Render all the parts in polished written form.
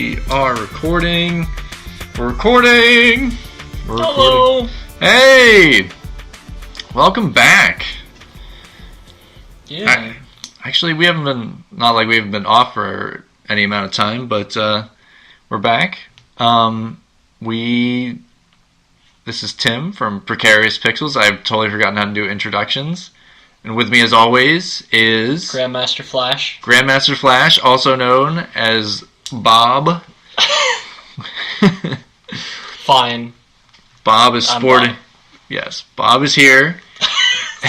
We are recording. We're recording. Hello. Hey, welcome back. Yeah. Actually, we haven't been we haven't been off for any amount of time, but we're back. This is Tim from Precarious Pixels. I've totally forgotten how to do introductions. And with me, as always, is Grandmaster Flash. Grandmaster Flash, also known as Bob. Fine. Bob is sporting. Yes, Bob is here.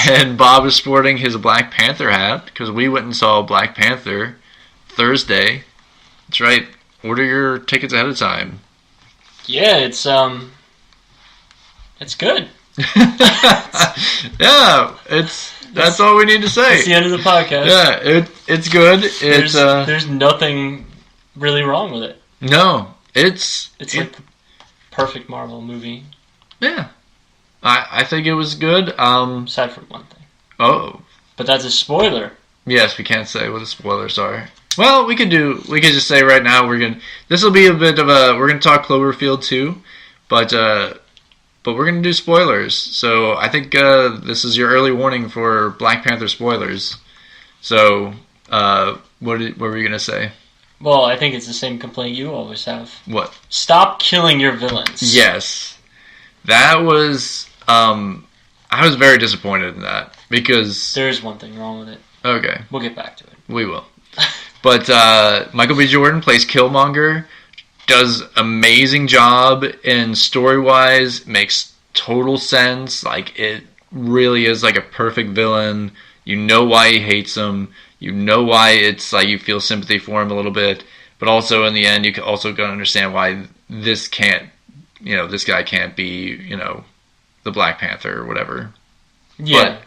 And Bob is sporting his Black Panther hat because we went and saw Black Panther Thursday. That's right. Order your tickets ahead of time. Yeah, it's good. Yeah, that's all we need to say. That's the end of the podcast. Yeah, it's good. There's nothing really wrong with it. No, it's like the perfect Marvel movie. Yeah, I think it was good. Aside from one thing. Oh, but that's a spoiler. Yes, we can't say what the spoilers are. Well, we could just say right now this will be a bit of we're gonna talk Cloverfield too, but we're gonna do spoilers. So I think this is your early warning for Black Panther spoilers. So what were you gonna say? Well, I think it's the same complaint you always have. What? Stop killing your villains. Yes, that was. I was very disappointed in that because there is one thing wrong with it. Okay, we'll get back to it. We will. But Michael B. Jordan plays Killmonger, does amazing job, and story-wise makes total sense. Like, it really is like a perfect villain. You know why he hates him. You know why it's like you feel sympathy for him a little bit. But also in the end, you can also go understand why this guy can't be, the Black Panther or whatever. Yeah. But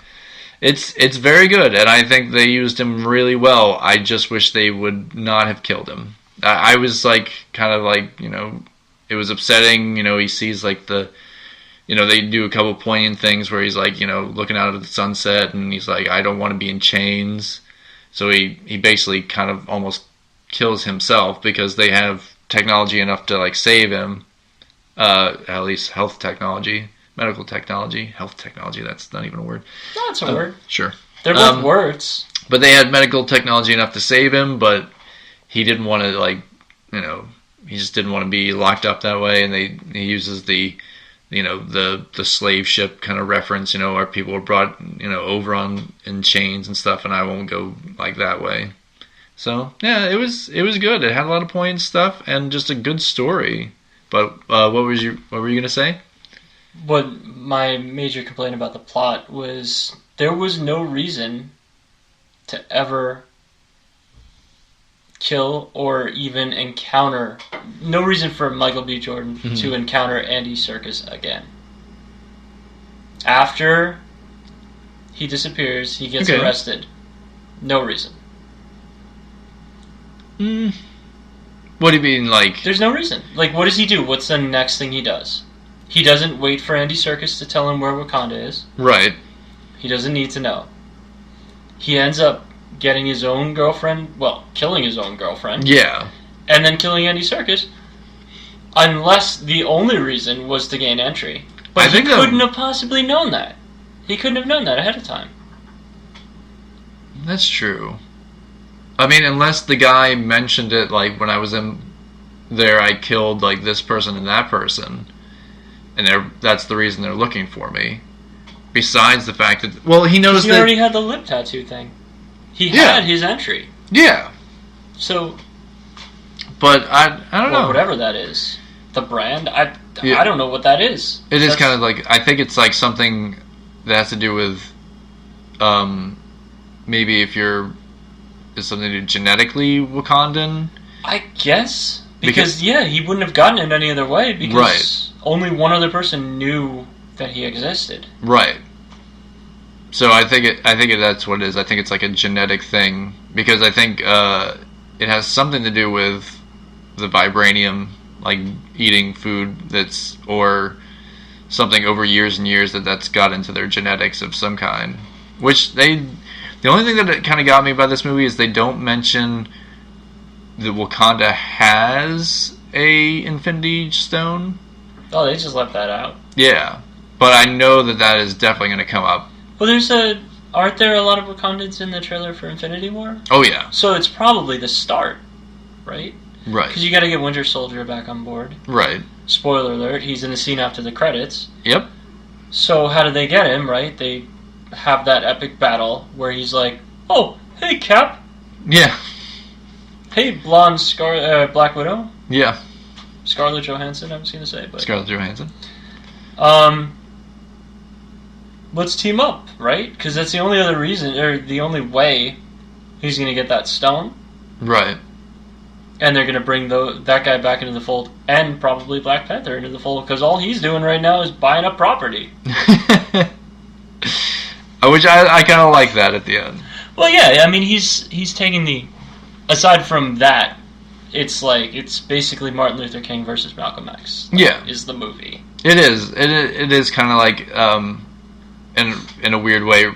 it's very good, and I think they used him really well. I just wish they would not have killed him. I was like, kind of like, it was upsetting. He sees like they do a couple poignant things where he's like, looking out at the sunset, and he's like, I don't want to be in chains. So he basically kind of almost kills himself because they have technology enough to like save him. At least health technology. Medical technology, health technology, that's not even a word. No, it's a word. Sure. They're both words. But they had medical technology enough to save him, but he didn't want to, he just didn't want to be locked up that way, and he uses the slave ship kind of reference, where people were brought, over in chains and stuff, and I won't go like that way. So, yeah, it was good. It had a lot of poignant stuff, and just a good story. But what were you going to say? What my major complaint about the plot was there was no reason to ever kill or even encounter, no reason for Michael B. Jordan to encounter Andy Serkis again. After he disappears, he gets arrested. No reason. What do you mean, like? There's no reason. Like, what does he do? What's the next thing he does? He doesn't wait for Andy Serkis to tell him where Wakanda is. Right. He doesn't need to know. He ends up getting his own girlfriend, killing his own girlfriend. Yeah. And then killing Andy Serkis. Unless the only reason was to gain entry. But he couldn't have possibly known that. He couldn't have known that ahead of time. That's true. I mean, unless the guy mentioned it, like, when I was in there, I killed, like, this person and that person. And that's the reason they're looking for me. Besides the fact that... Well, he knows that... He already had the lip tattoo thing. He had his entry. Yeah. So... But I don't know. Whatever that is. The brand? I don't know what that is. It is kind of like... I think it's like something that has to do with... maybe if you're... Is something to do genetically Wakandan? I guess. Because he wouldn't have gotten it any other way. Because only one other person knew that he existed. Right. So I think that's what it is. I think it's like a genetic thing. Because I think it has something to do with the vibranium, like eating food or something over years and years that's got into their genetics of some kind. Which the only thing that kind of got me by this movie is they don't mention that Wakanda has a Infinity Stone. Oh, they just left that out. Yeah, but I know that is definitely going to come up. Well, aren't there a lot of Wakandans in the trailer for Infinity War? Oh, yeah. So it's probably the start, right? Right. Because you got to get Winter Soldier back on board. Right. Spoiler alert, he's in the scene after the credits. Yep. So how do they get him, right? They have that epic battle where he's like, oh, hey, Cap. Yeah. Hey, blonde Black Widow. Yeah. Scarlett Johansson, I was going to say. But Scarlett Johansson. Let's team up, right? Because that's the only other reason, or the only way he's going to get that stone. Right. And they're going to bring that guy back into the fold, and probably Black Panther into the fold, because all he's doing right now is buying up property. Which I kind of like that at the end. Well, yeah, I mean, he's taking aside from that, it's basically Martin Luther King versus Malcolm X. Is the movie. It is. It is kind of like, in a weird way,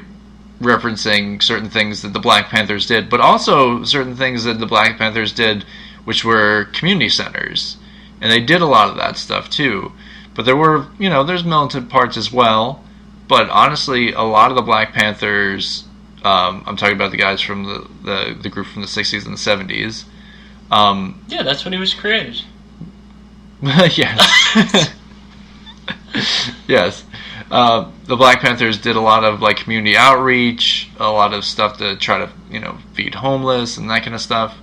referencing certain things that the Black Panthers did, but also certain things that the Black Panthers did, which were community centers, and they did a lot of that stuff too. But there were, there's militant parts as well. But honestly, a lot of the Black Panthers, I'm talking about the guys from the group from the 60s and the 70s. Yeah, that's when he was created. Yes. Yes. The Black Panthers did a lot of community outreach, a lot of stuff to try to feed homeless and that kind of stuff.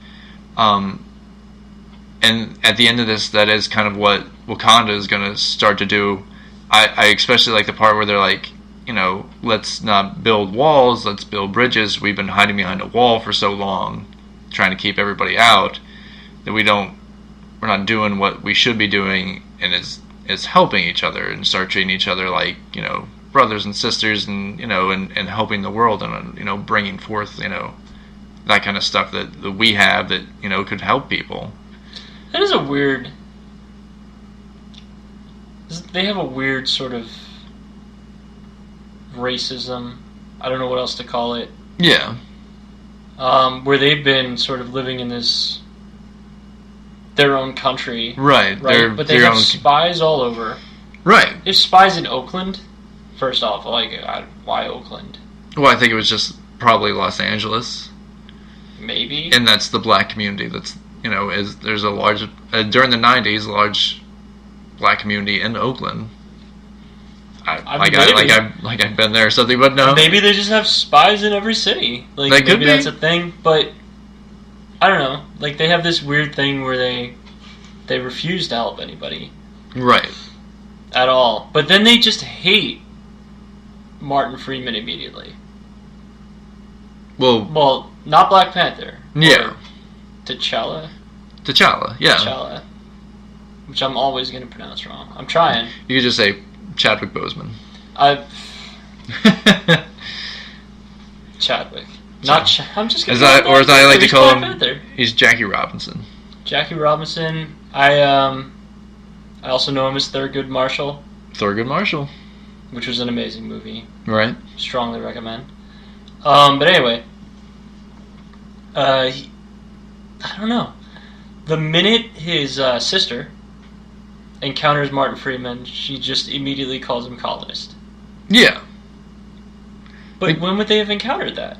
And at the end of this, that is kind of what Wakanda is going to start to do. I especially like the part where they're like, let's not build walls, let's build bridges. We've been hiding behind a wall for so long, trying to keep everybody out, that we're not doing what we should be doing, and it's helping each other and start treating each other like, brothers and sisters, and and helping the world, and bringing forth that kind of stuff that we have that could help people. That is a weird. They have a weird sort of racism. I don't know what else to call it. Yeah. Where they've been sort of living in their own country. Right. But they have spies all over. Right. If spies in Oakland, first off, why Oakland? Well, I think it was just probably Los Angeles. Maybe. And that's the black community that's, there's a large, during the 90s, a large black community in Oakland. I've been there or something, but no. Maybe they just have spies in every city. Maybe that's a thing, but I don't know. They have this weird thing where they refuse to help anybody. Right. At all. But then they just hate Martin Freeman immediately. Well, not Black Panther. Yeah. T'Challa, yeah. T'Challa. Which I'm always going to pronounce wrong. I'm trying. You could just say Chadwick Boseman. Chadwick. Not I'm just going to or as I like to call him, Panther. He's Jackie Robinson. Jackie Robinson. I also know him as Thurgood Marshall. Thurgood Marshall. Which was an amazing movie. Right. Strongly recommend. But anyway. I don't know. The minute his sister encounters Martin Freeman, she just immediately calls him colonist. Yeah. But when would they have encountered that?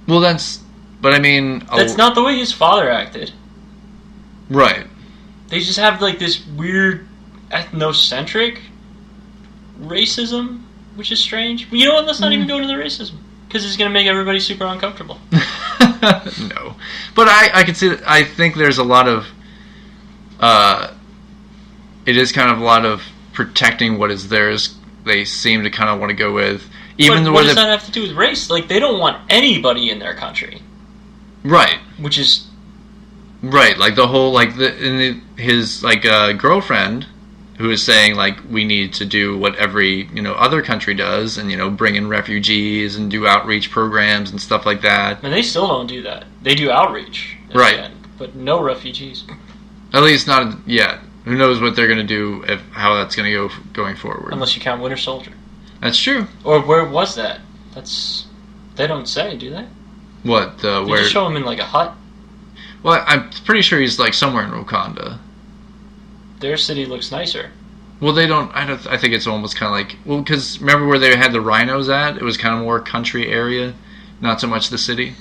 Well, that's not the way his father acted. Right. They just have this weird ethnocentric racism, which is strange. But you know what? Let's not even go into the racism, because it's going to make everybody super uncomfortable. No. But I can see that. I think there's a lot of it is kind of a lot of protecting what is theirs. They seem to kind of want to go with. But what does that have to do with race? They don't want anybody in their country. Right. Which is... Right, the whole, his girlfriend, who is saying, we need to do what every, other country does, and, bring in refugees and do outreach programs and stuff like that. And they still don't do that. They do outreach. Right. But no refugees. At least not yet. Who knows what they're going to do, how that's going to go going forward. Unless you count Winter Soldier. That's true. Or where was that? They don't say, do they? What? They just show him in a hut. Well, I'm pretty sure he's like somewhere in Wakanda. Their city looks nicer. Well, they don't. I think it's almost kind of like. Well, because remember where they had the rhinos at? It was kind of more country area, not so much the city.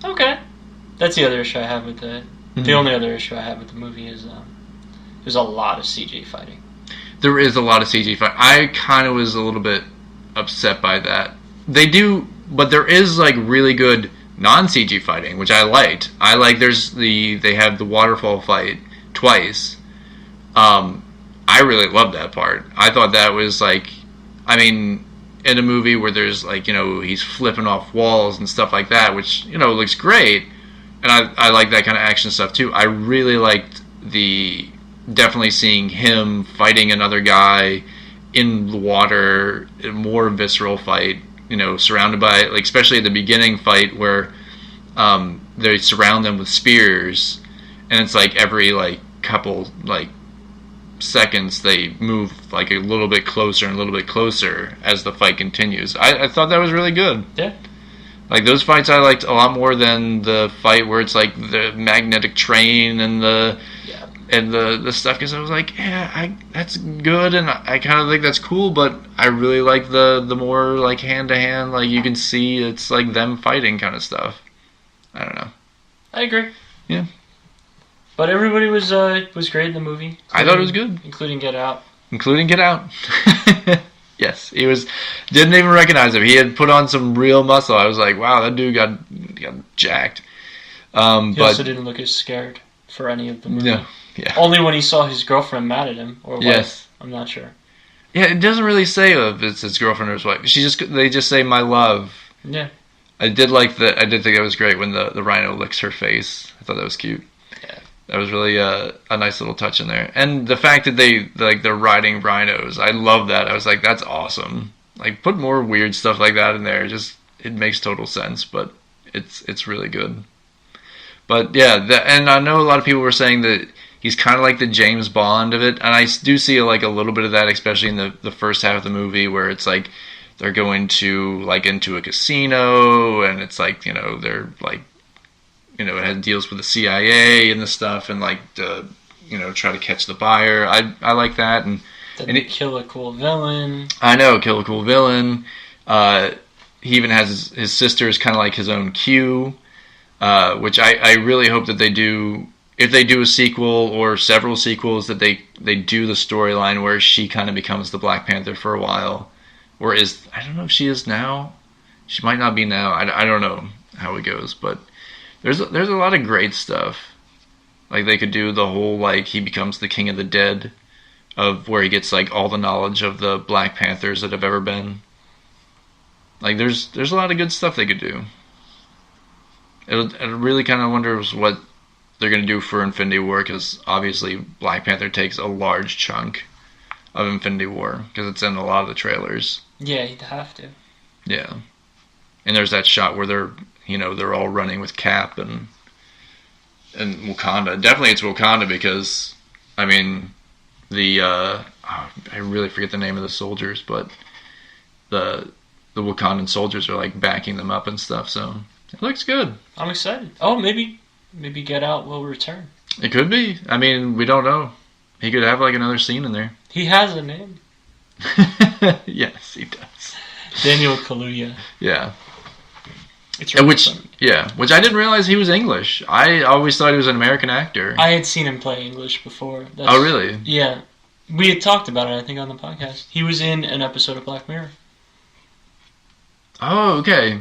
Okay, that's the other issue I have with the. Mm-hmm. The only other issue I have with the movie is there's a lot of CG fighting. There is a lot of CG fight. I kind of was a little bit upset by that. They do, but there is like really good non-CG fighting, which I liked. They have the waterfall fight twice. I really loved that part. I thought that was like, I mean, in a movie where there's like, he's flipping off walls and stuff like that, which, looks great. And I like that kind of action stuff too. I really liked definitely seeing him fighting another guy in the water, a more visceral fight, surrounded by, like, especially at the beginning fight where they surround them with spears, and it's like every like couple like seconds they move like a little bit closer and a little bit closer as the fight continues. I thought that was really good. Yeah. Like those fights I liked a lot more than the fight where it's like the magnetic train and the stuff, because I was like, that's good, and I kind of think that's cool, but I really like the more like hand to hand, like you can see it's like them fighting kind of stuff. I don't know. I agree. Yeah. But everybody was great in the movie. I thought it was good, including Get Out. Yes, he was. Didn't even recognize him. He had put on some real muscle. I was like, wow, that dude got jacked. He also didn't look as scared for any of the movie. No. Yeah. Only when he saw his girlfriend mad at him, or wife. Yes. I'm not sure. Yeah, it doesn't really say if it's his girlfriend or his wife. They just say my love. Yeah. I did think that was great when the rhino licks her face. I thought that was cute. Yeah. That was really a nice little touch in there. And the fact that they're riding rhinos, I love that. I was like, that's awesome. Like, put more weird stuff like that in there. It makes total sense, but it's really good. But yeah, and I know a lot of people were saying that he's kind of like the James Bond of it, and I do see like a little bit of that, especially in the first half of the movie, where it's like they're going to like into a casino, and it's like they're like it has deals with the CIA and the stuff, and like try to catch the buyer. I like that, and kill a cool villain. I know, kill a cool villain. He even has his sister is kind of like his own Q, which I really hope that they do. If they do a sequel or several sequels, that they do the storyline where she kind of becomes the Black Panther for a while, or I don't know if she is now. She might not be now. I don't know how it goes, but there's a lot of great stuff. Like they could do the whole like he becomes the King of the Dead, of where he gets like all the knowledge of the Black Panthers that have ever been. Like there's a lot of good stuff they could do. I really kind of wonders what they're going to do for Infinity War, because obviously Black Panther takes a large chunk of Infinity War, because it's in a lot of the trailers. Yeah, you'd have to. Yeah. And there's that shot where they're all running with Cap and Wakanda. Definitely it's Wakanda, because, I mean, I really forget the name of the soldiers, but the Wakandan soldiers are like backing them up and stuff, so it looks good. I'm excited. Oh, maybe Get Out will return. It could be. I mean, we don't know. He could have like another scene in there. He has a name. Yes, he does. Daniel Kaluuya. Yeah. It's really fun. Yeah, which I didn't realize he was English. I always thought he was an American actor. I had seen him play English before. Oh, really? Yeah. We had talked about it, I think, on the podcast. He was in an episode of Black Mirror. Oh, okay.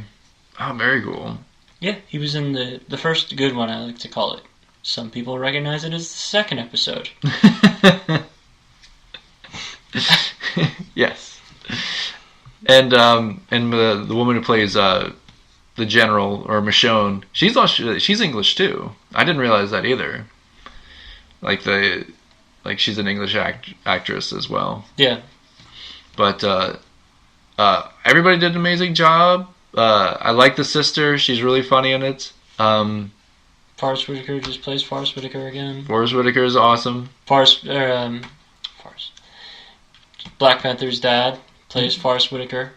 Oh, very cool. Yeah, he was in the first good one, I like to call it. Some people recognize it as the second episode. Yes. And the woman who plays the general, or Michonne, she's English too. I didn't realize that either. Like she's an English actress as well. Yeah. But everybody did an amazing job. I like the sister. She's really funny in it. Forrest Whitaker just plays Forrest Whitaker again. Forrest Whitaker is awesome. Black Panther's dad plays Forrest Whitaker.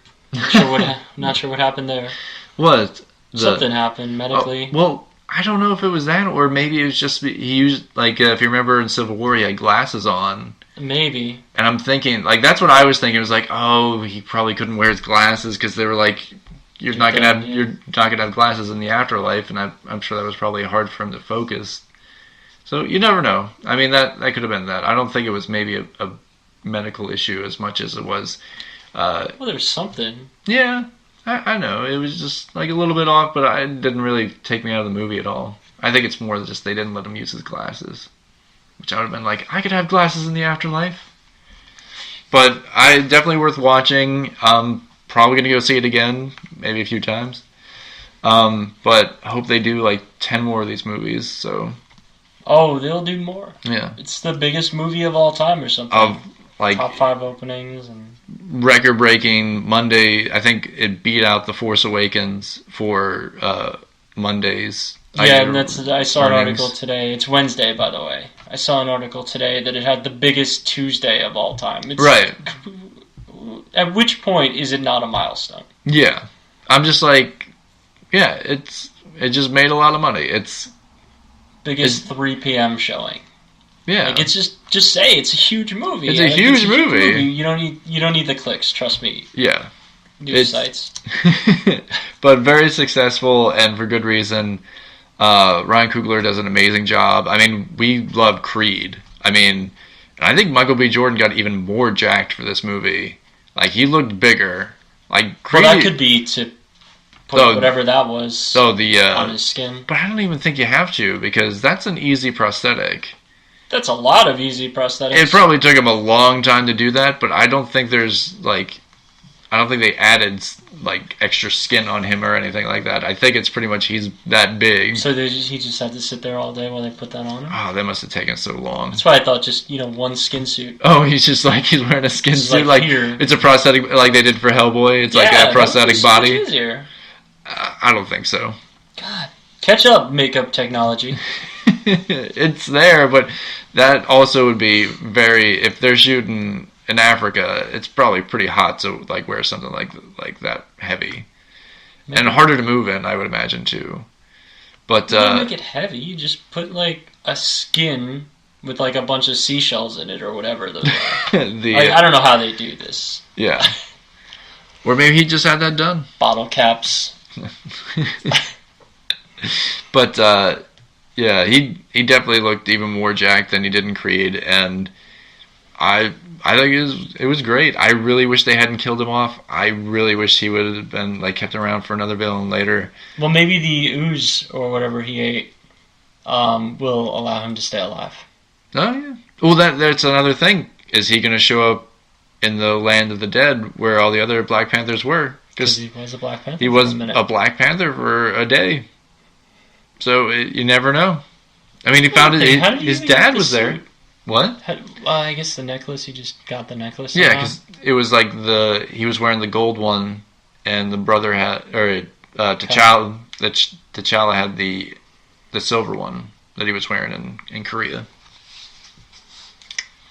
Not sure what happened there. What? Something happened medically. Well, I don't know if it was that, or maybe it was just he used like if you remember in Civil War, he had glasses on. Maybe. And I'm thinking like that's what I was thinking. It was like, oh, he probably couldn't wear his glasses because they were like, you're not gonna have glasses in the afterlife, and I'm sure that was probably hard for him to focus. So you never know. I mean, that could have been that. I don't think it was maybe a medical issue as much as it was. Well, there's something. Yeah, I know. It was just like a little bit off, but it didn't really take me out of the movie at all. I think it's more just they didn't let him use his glasses. Which I would have been like, I could have glasses in the afterlife. But definitely worth watching. Probably going to go see it again, maybe a few times. But I hope they do like 10 more of these movies, so... Oh, they'll do more. Yeah. It's the biggest movie of all time or something. Of, like... Top 5 openings and... Record-breaking. Monday, I think it beat out The Force Awakens for Monday's... Yeah, and I saw an article today. It's Wednesday, by the way. I saw an article today that it had the biggest Tuesday of all time. Right. At which point is it not a milestone? Yeah. I'm just like, yeah, it just made a lot of money. It's biggest 3 p.m. showing. Yeah. Like it's just say it's a huge movie. It's a huge movie. You don't need the clicks, trust me. Yeah. News sites. But very successful and for good reason. Ryan Coogler does an amazing job. I mean, we love Creed. I mean, I think Michael B. Jordan got even more jacked for this movie. Like, he looked bigger. Like, Creed... Well, that could be to put whatever that was on his skin. But I don't even think you have to, because that's an easy prosthetic. That's a lot of easy prosthetics. It probably took him a long time to do that, but I don't think there's, like... I don't think they added, like, extra skin on him or anything like that. I think it's pretty much he's that big. So he just had to sit there all day while they put that on him? Oh, that must have taken so long. That's why I thought just, one skin suit. Oh, he's wearing a skin suit? Like it's a prosthetic, like they did for Hellboy? It's like a prosthetic body? Yeah, easier. I don't think so. God. Catch up, makeup technology. It's there, but that also would be if they're shooting... In Africa, it's probably pretty hot to like wear something like that heavy, and harder to move in, I would imagine too. But you don't make it heavy. You just put like a skin with like a bunch of seashells in it or whatever those are. I don't know how they do this. Yeah, or maybe he just had that done. Bottle caps. But yeah, he definitely looked even more jacked than he did in Creed, and I think it was great. I really wish they hadn't killed him off. I really wish he would have been kept around for another villain later. Well, maybe the ooze or whatever he ate will allow him to stay alive. Oh yeah. Well, that's another thing. Is he going to show up in the land of the dead where all the other Black Panthers were? Because he was a Black Panther. He was a Black Panther for a day. So you never know. I mean, he found his dad was there. What? I guess the necklace. He just got the necklace. Yeah, because it was like he was wearing the gold one, and the brother had, or T'Challa. T'Challa had the silver one that he was wearing in Korea.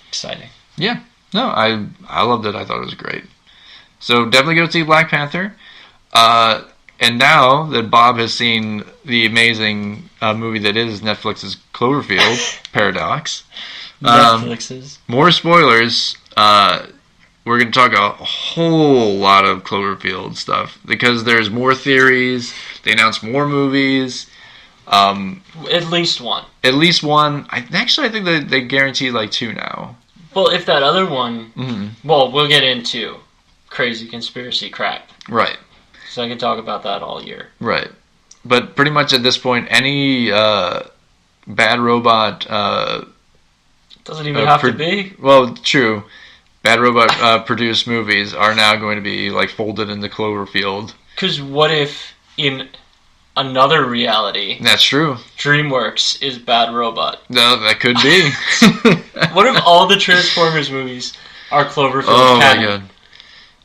Exciting. Yeah. No, I loved it. I thought it was great. So definitely go see Black Panther. And now that Bob has seen the amazing movie that is Netflix's Cloverfield Paradox. More spoilers. We're going to talk a whole lot of Cloverfield stuff because there's more theories. They announced more movies. At least one. At least one. I think they guaranteed like 2 now. Well, if that other one... Well, we'll get into crazy conspiracy crap. Right. So I can talk about that all year. Right. But pretty much at this point, any Bad Robot... doesn't even have to be. Well, true. Bad Robot produced movies are now going to be like folded into Cloverfield. Because what if in another reality... That's true. DreamWorks is Bad Robot. No, that could be. What if all the Transformers movies are Cloverfield canon?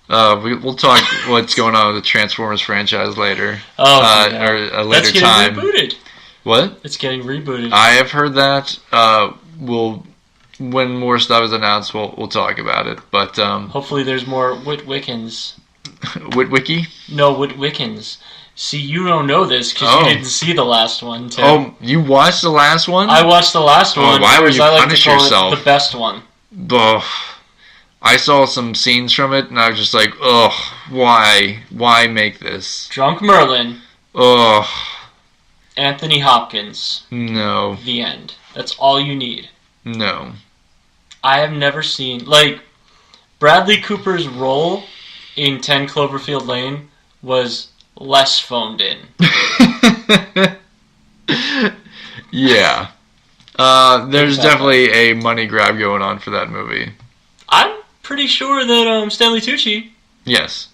My God. We'll talk what's going on with the Transformers franchise later. Or a later time. That's getting rebooted. What? It's getting rebooted. I have heard that. When more stuff is announced, we'll talk about it. But hopefully there's more Witwickens. Witwicky? No, Witwickens. See, you don't know this because you didn't see the last one, Tim. Oh, you watched the last one? I watched the last one. Why would you I like punish to call yourself? It the best one. Ugh. I saw some scenes from it, and I was just like, ugh, why? Why make this? Drunk Merlin. Ugh. Anthony Hopkins. No. The end. That's all you need. No. I have never seen... Like, Bradley Cooper's role in 10 Cloverfield Lane was less phoned in. Yeah. There's definitely a money grab going on for that movie. I'm pretty sure that Stanley Tucci Yes.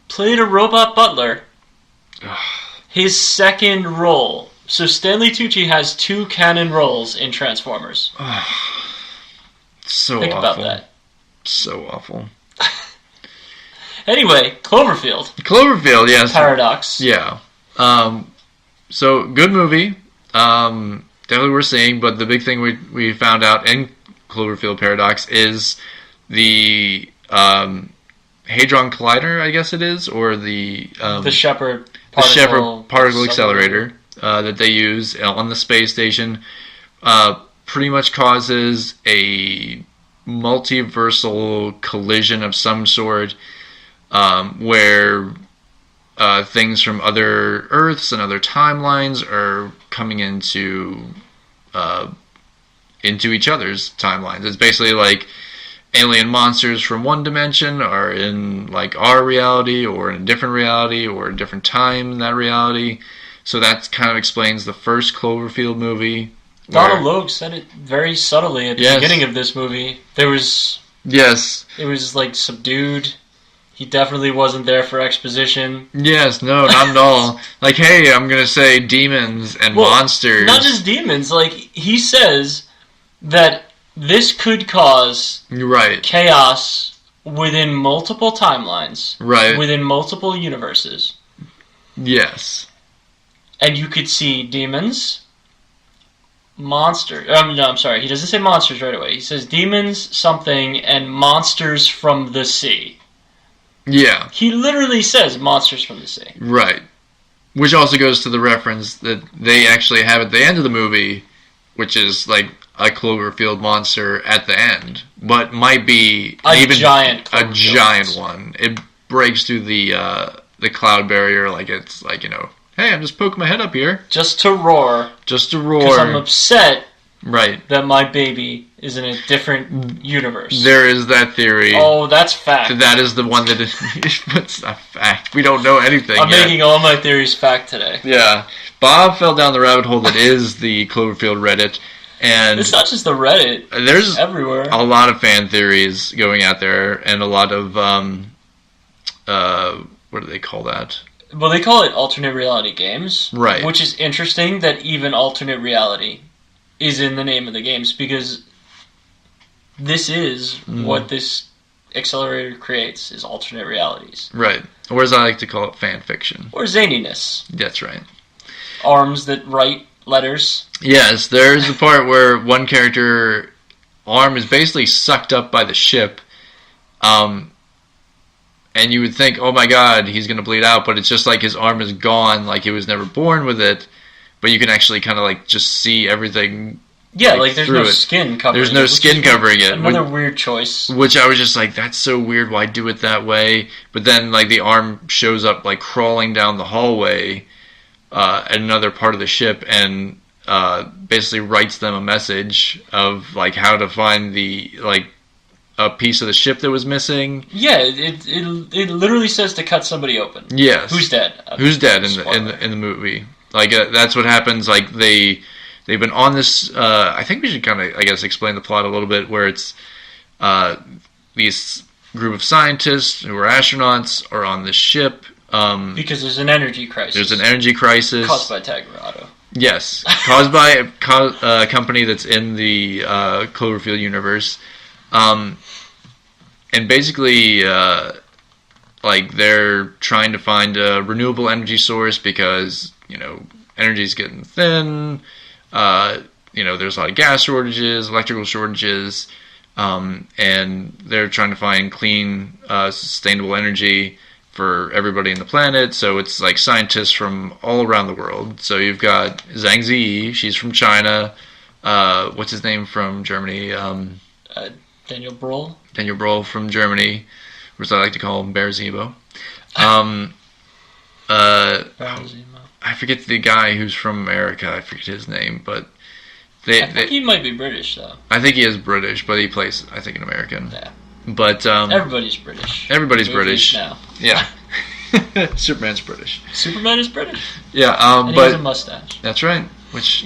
played a robot butler. His second role. So Stanley Tucci has 2 canon roles in Transformers. So Think awful. about that. So awful. Anyway, Cloverfield. Cloverfield, yes. Paradox. Yeah. So, good movie. Definitely worth seeing, but the big thing we found out in Cloverfield Paradox is the Hadron Collider, I guess it is, or the Shepard particle accelerator that they use on the space station pretty much causes a multiversal collision of some sort where things from other Earths and other timelines are coming into each other's timelines. It's basically like alien monsters from one dimension are in like our reality or in a different reality or a different time in that reality. So that kind of explains the first Cloverfield movie. Donald Logue said it very subtly at the beginning of this movie. It was like subdued. He definitely wasn't there for exposition. Yes, no, not at all. Like, hey, I'm gonna say demons and monsters. Not just demons. Like, he says that this could cause chaos within multiple timelines. Right. Within multiple universes. Yes. And you could see demons, monsters. I'm sorry. He doesn't say monsters right away. He says demons, something, and monsters from the sea. Yeah. He literally says monsters from the sea. Right. Which also goes to the reference that they actually have at the end of the movie, which is like a Cloverfield monster at the end, but might be a giant one. It breaks through the cloud barrier like it's like, you know, hey, I'm just poking my head up here. Just to roar. Because I'm upset right. that my baby is in a different universe. There is that theory. Oh, that's fact. That is the one that is it's a fact. We don't know anything I'm yet. making all my theories fact today. Yeah. Bob fell down the rabbit hole that is the Cloverfield Reddit. And it's not just the Reddit. There's everywhere. A lot of fan theories going out there and a lot of what do they call that? Well, they call it alternate reality games. Right. Which is interesting that even alternate reality is in the name of the games because this is what this accelerator creates is alternate realities. Right. Or as I like to call it, fan fiction. Or zaniness. That's right. Arms that write letters. Yes, there's the part where one character arm is basically sucked up by the ship. And you would think, oh my god, he's going to bleed out, but it's just like his arm is gone, like he was never born with it. But you can actually kind of like just see everything. Yeah, like there's no skin covering it. There's no skin covering it. Another weird choice. Which I was just like, that's so weird, why do it that way? But then like the arm shows up like crawling down the hallway at another part of the ship and basically writes them a message of like how to find the like a piece of the ship that was missing. Yeah, it literally says to cut somebody open. Yes. Who's dead? Who's dead in the movie? Like that's what happens. Like they've been on this. I think we should kind of I guess explain the plot a little bit. Where it's these group of scientists who are astronauts are on this ship. Because there's an energy crisis. There's an energy crisis caused by Tagarado. Yes, caused by a company that's in the Cloverfield universe. And basically, like they're trying to find a renewable energy source because energy's getting thin. There's a lot of gas shortages, electrical shortages, and they're trying to find clean, sustainable energy for everybody in the planet. So it's like scientists from all around the world. So you've got Zhang Ziyi, she's from China. What's his name from Germany? Daniel Brühl. Daniel Brühl from Germany, which I like to call him Bear Zemo. I forget the guy who's from America. I forget his name, but I think he might be British, though. I think he is British, but he plays, I think, an American. Yeah. But everybody's British. Everybody's British now. Yeah. Superman's British. Superman is British. Yeah, and but he has a mustache. That's right. Which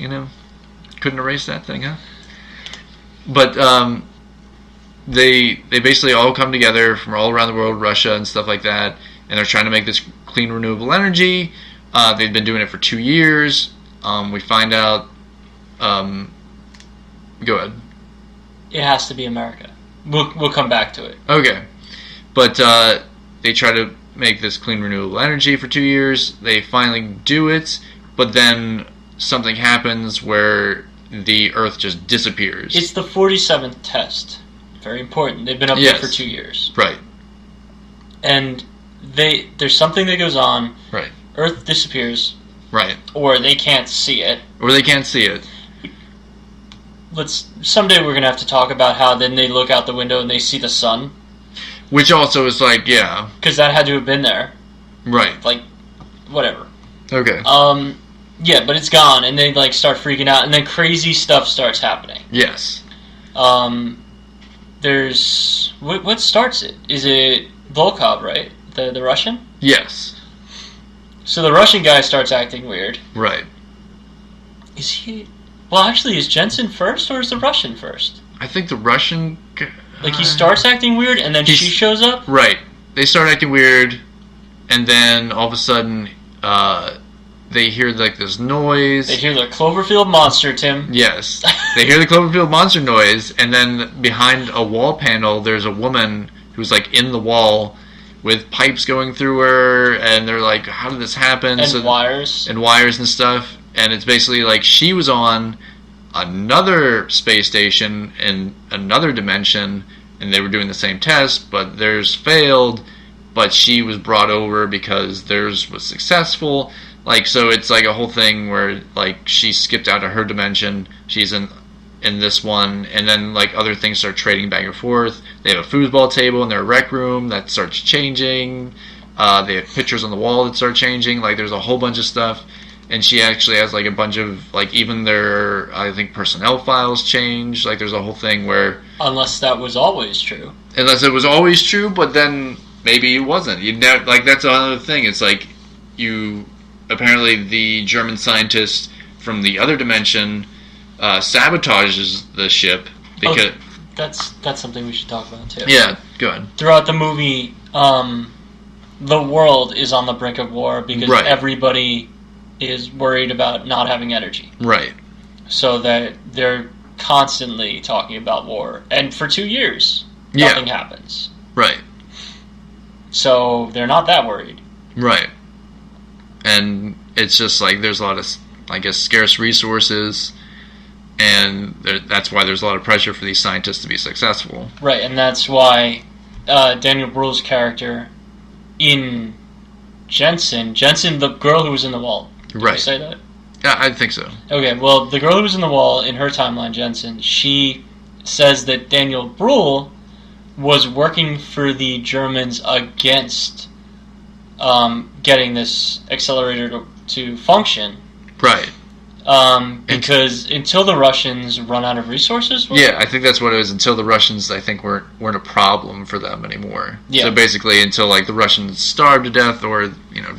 couldn't erase that thing, huh? But they basically all come together from all around the world, Russia and stuff like that, and they're trying to make this clean renewable energy. They've been doing it for 2 years. We find out. Go ahead. It has to be America. We'll come back to it. Okay, but they try to make this clean renewable energy for 2 years. They finally do it, but then something happens where the Earth just disappears. It's the 47th test. Very important. They've been up there for 2 years. Right. And there's something that goes on. Right. Earth disappears. Right. Or they can't see it. Someday we're going to have to talk about how then they look out the window and they see the sun. Which also is like, yeah. Because that had to have been there. Right. Like, whatever. Okay. Yeah, but it's gone, and they start freaking out, and then crazy stuff starts happening. Yes. There's what starts it? Is it Volkov, right? The Russian? Yes. So the Russian guy starts acting weird. Right. Is he? Well, actually, is Jensen first, or is the Russian first? I think the Russian. He starts acting weird, and then she shows up. Right. They start acting weird, and then all of a sudden, they hear this noise. They hear the Cloverfield monster, Tim. Yes. They hear the Cloverfield monster noise, and then behind a wall panel, there's a woman who's in the wall with pipes going through her, and they're like, how did this happen? And wires. And wires and stuff. And it's basically she was on another space station in another dimension, and they were doing the same test, but theirs failed, but she was brought over because theirs was successful. So it's a whole thing where she skipped out of her dimension, she's in this one, and then other things start trading back and forth. They have a foosball table in their rec room that starts changing. They have pictures on the wall that start changing. There's a whole bunch of stuff, and she actually has a bunch of even their, I think, personnel files change. There's a whole thing where unless that was always true. Unless it was always true, but then maybe it wasn't. You never, that's another thing. It's you. Apparently, the German scientist from the other dimension sabotages the ship because that's something we should talk about too. Yeah, go ahead. Throughout the movie, the world is on the brink of war because everybody is worried about not having energy. Right. So that they're constantly talking about war, and for 2 years, nothing happens. Right. So they're not that worried. Right. And it's just there's a lot of, I guess, scarce resources, and that's why there's a lot of pressure for these scientists to be successful. Right, and that's why Daniel Brühl's character in Jensen, the girl who was in the wall. Did you say that? Yeah, I think so. Okay, well, the girl who was in the wall, in her timeline, Jensen, she says that Daniel Brühl was working for the Germans against getting this accelerator to function. Right. Because until the Russians run out of resources? I think that's what it was. Until the Russians, I think, weren't a problem for them anymore. Yeah. So basically, until the Russians starve to death or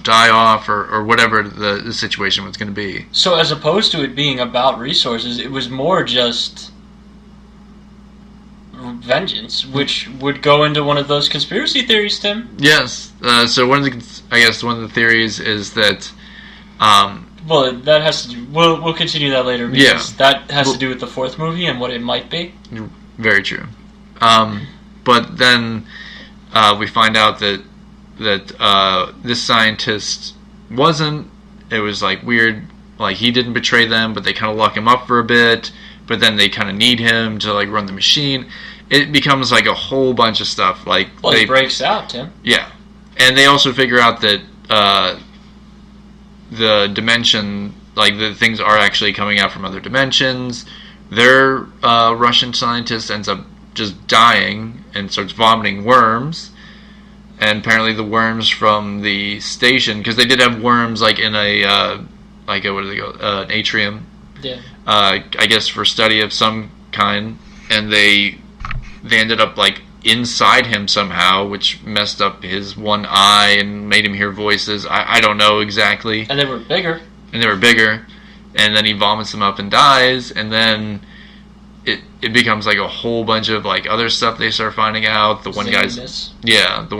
die off or whatever the situation was going to be. So as opposed to it being about resources, it was more just vengeance, which would go into one of those conspiracy theories, Tim. Yes. So one of the theories is that. Well, that has to do. We'll continue that later because that has to do with the fourth movie and what it might be. Very true. But then we find out that this scientist wasn't. It was weird. He didn't betray them, but they kind of lock him up for a bit. But then they kind of need him to run the machine. It becomes a whole bunch of stuff. It breaks out, Tim. Yeah, And they also figure out that the dimension, like the things are actually coming out from other dimensions. Their Russian scientist ends up just dying and starts vomiting worms. And apparently the worms from the station, because they did have worms like in a what do they go, an atrium. Yeah. I guess for study of some kind, and they ended up like inside him somehow, which messed up his one eye and made him hear voices. I don't know exactly. And they were bigger. And then he vomits them up and dies, and then it becomes like a whole bunch of like other stuff they start finding out. The one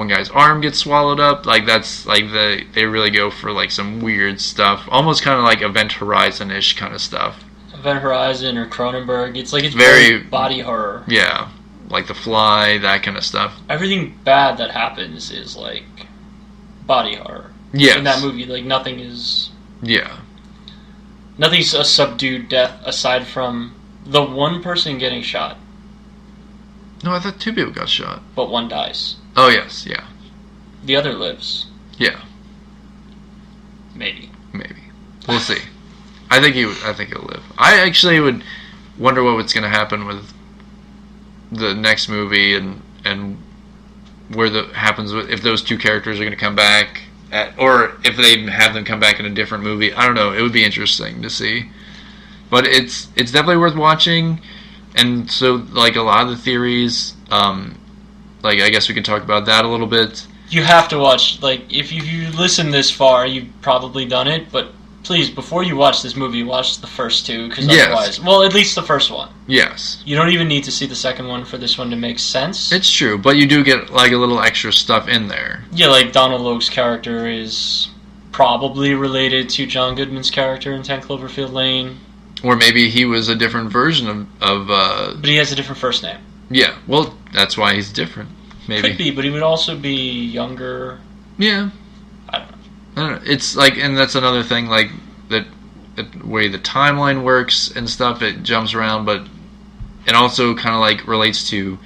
guy's arm gets swallowed up. Like that's like they really go for like some weird stuff, almost kind of like Event Horizon-ish kind of stuff. Event Horizon or Cronenberg. It's very body horror. Yeah, like The Fly, that kind of stuff. Everything bad that happens is like body horror. Yes. In that movie, like nothing's a subdued death aside from the one person getting shot. No, I thought 2 people got shot. But one dies. Oh, yes, yeah. The other lives. Yeah. Maybe. We'll see. I think he'll live. I actually would wonder what's going to happen with the next movie and where happens if those 2 characters are going to come back, or if they have them come back in a different movie. I don't know. It would be interesting to see. But it's definitely worth watching, and so like a lot of the theories, like I guess we can talk about that a little bit. You have to watch. Like if you listen this far, you've probably done it. But please, before you watch this movie, watch the first 2, because otherwise, well, at least the first one. Yes. You don't even need to see the second one for this one to make sense. It's true, but you do get like a little extra stuff in there. Yeah, like Donald Logue's character is probably related to John Goodman's character in 10 Cloverfield Lane. Or maybe he was a different version of But he has a different first name. Yeah, well, that's why he's different. Maybe. Could be, but he would also be younger. Yeah. I don't know. It's like, and that's another thing, like, the way the timeline works and stuff, it jumps around, but it also kind of, like, relates to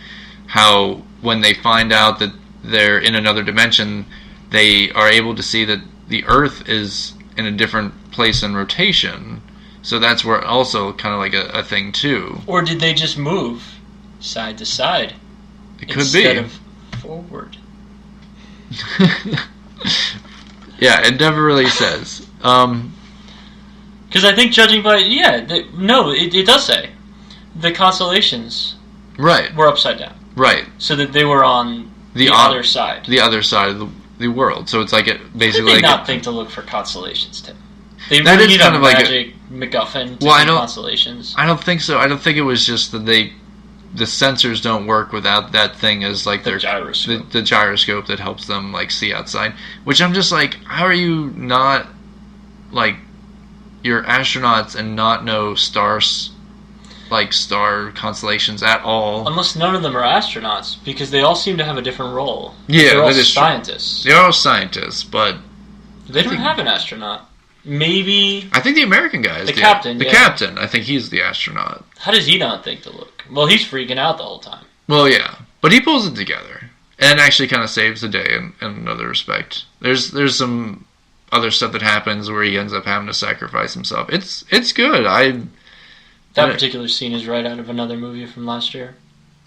how when they find out that they're in another dimension, they are able to see that the Earth is in a different place in rotation. So that's where also kind of like a thing too. Or did they just move side to side? It could be. Instead of forward. Yeah, it never really says. Because I think judging by... Yeah, it does say. The constellations were upside down. Right. So that they were on the other side. The other side of the world. So it's like it basically... How did they not think to look for constellations, Tim? They that really is need kind a of like magic MacGuffin to see constellations. I don't think so. I don't think it was just that the sensors don't work without that thing as like the gyroscope. The gyroscope that helps them like see outside. Which I'm just like, how are you not like you're astronauts and not know star constellations at all? Unless none of them are astronauts, because they all seem to have a different role. Yeah, they're all scientists. They're all scientists, but they don't have an astronaut. Maybe... I think the American guy is the captain. The captain. I think he's the astronaut. How does he not think to look? Well, he's freaking out the whole time. Well, yeah. But he pulls it together. And actually kind of saves the day in another respect. There's some other stuff that happens where he ends up having to sacrifice himself. It's good. That particular scene is right out of another movie from last year.